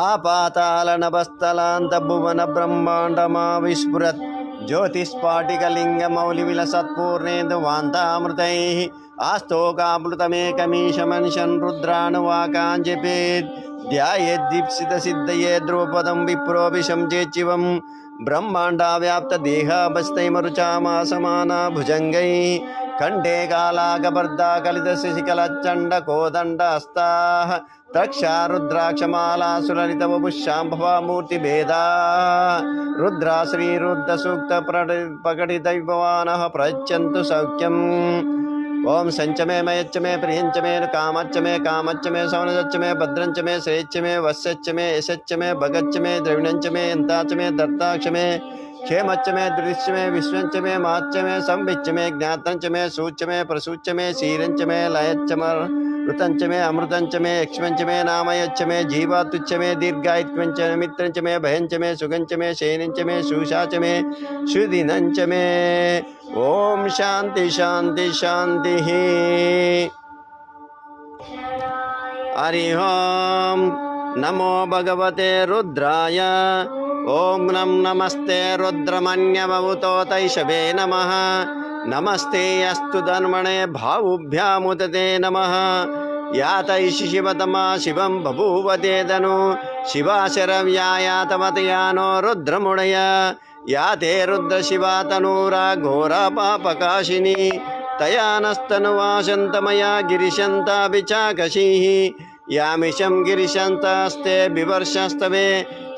ఆపాతాళనభస్థలాంత భువన బ్రహ్మాండమా విస్ఫురత్ ज्योतिस्फाटिकलिङ्गमौलिविलसत्पूर्णेन्दुवान्तामृतैः आस्तोकामृतमेकमीशमनिशन् रुद्राणुवाकाञ्जपेत् ध्यायेद्दीप्सितसिद्धये द्रुपदं विप्रोऽभिशं चेच्चिवं ब्रह्माण्डाव्याप्तदेहाभस्तैमरुचामासमाना भुजङ्गैः कंठे कालाकपर्दाकलितशशिकलच्चण्डकोदण्डहस्ताः तक्षा रुद्राक्षमाला सुललितवपुष्शाम्भवा मूर्तिभेदा रुद्रा श्रीरुद्रसूक्त प्रकटितविभवानः प्रयच्छन्तु सौख्यम् ओम संचमे मयच्च मे प्रियंच मे कामच्च मे कामच्च मे सवनच्च मे भद्रंच मे श्रेयच्च मे वस्यच्च मे यशच्च मे भगच्च मे द्रविणंच मे यन्ताच मे दत्ताक्ष मे क्षेमच्च मे दृश्च मे विश्वंच मे माच्च मे संविच्च मे ज्ञातंच मे सूच्च मे प्रसूच्च मे शीरंच मे लयच्च मे ऋतंच मे अमृतंच मे यक्ष्मंच मे नामयच्च मे जीवातुच्च मे दीर्घायुत्वंच मित्रंच मे भयंच मे सुगंच मे शयनंच मे शूषाच मे शुदिनंच मे ओम शांति शांति शांति। हरि ओम नमो भगवते रुद्राय। ओम नमस्ते रुद्रमन्यमवुतोतैषवे नमः। नमस्ते अस्तु धर्मणे भावुभ्यामुदते नमः। यातैषि शिवतमा शिवं बभूवते धनु शिवाशरव्यायातमतयानो रुद्रमुडय याते रुद्र शिवा तनूरा घोरा पापकाशिनी तया नस्तनुवाशन्तमया गिरिशन्ताभिचाकशीः यामिशं गिरिशन्तास्ते बिवर्षस्तवे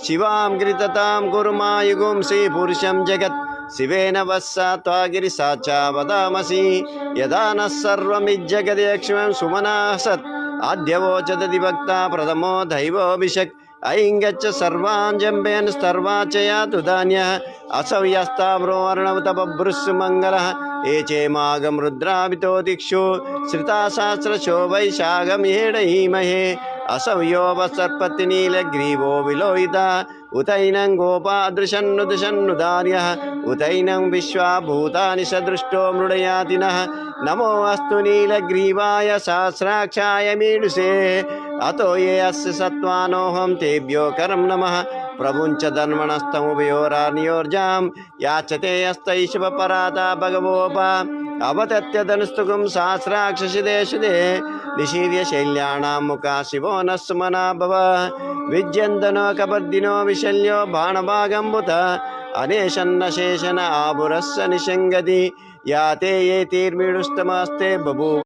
शिवां गिरिततां गुरुमायुगुंसि पुरुषं जगत् शिवेन वत्सा त्वा गिरिसाचा वदामसि यदा नः सर्वमिज्जगदेक्ष्मं सुमनासत् आद्यवोचदधिभक्ता प्रथमो दैवोऽभिषक् ऐङ्गच्च सर्वाञ्जम्बेन सर्वाचयातु धान्यः असव्यस्ताम्रो अर्णवतबभ्रुस्सु मङ्गलः एचेमागं रुद्राभितो दिक्षु श्रिताशास्त्रशो वैशाखं हेडहीमहे असंयोपसर्पतिनीलग्रीवो विलोहिता उतैनं गोपादृशन्नुदृशन्नुदार्यः उतैनं विश्वाभूतानि सदृष्टो मृडयातिनः नमो अस्तु नीलग्रीवाय सहस्राक्षाय मीडुषे अतो ये अस्य सत्त्वानोऽहं तेभ्यो करं नमः प्रभुञ्च धर्मणस्तमुभयोरार्योर्जां याचते हस्तैशवपराता भगवोपा अवतत्यधनुस्तुकं सहस्राक्षसिदेशुदे निशीर्य शैल्याणां मुखा शिवो नः सुमना भव विज्यन्दनो कपर्दिनो विशल्यो बाणभागम्बुत अनेशन्नशेषन आभुरस्य निषङ्गति याते ये तीर्मिडुस्तमस्ते बभूव।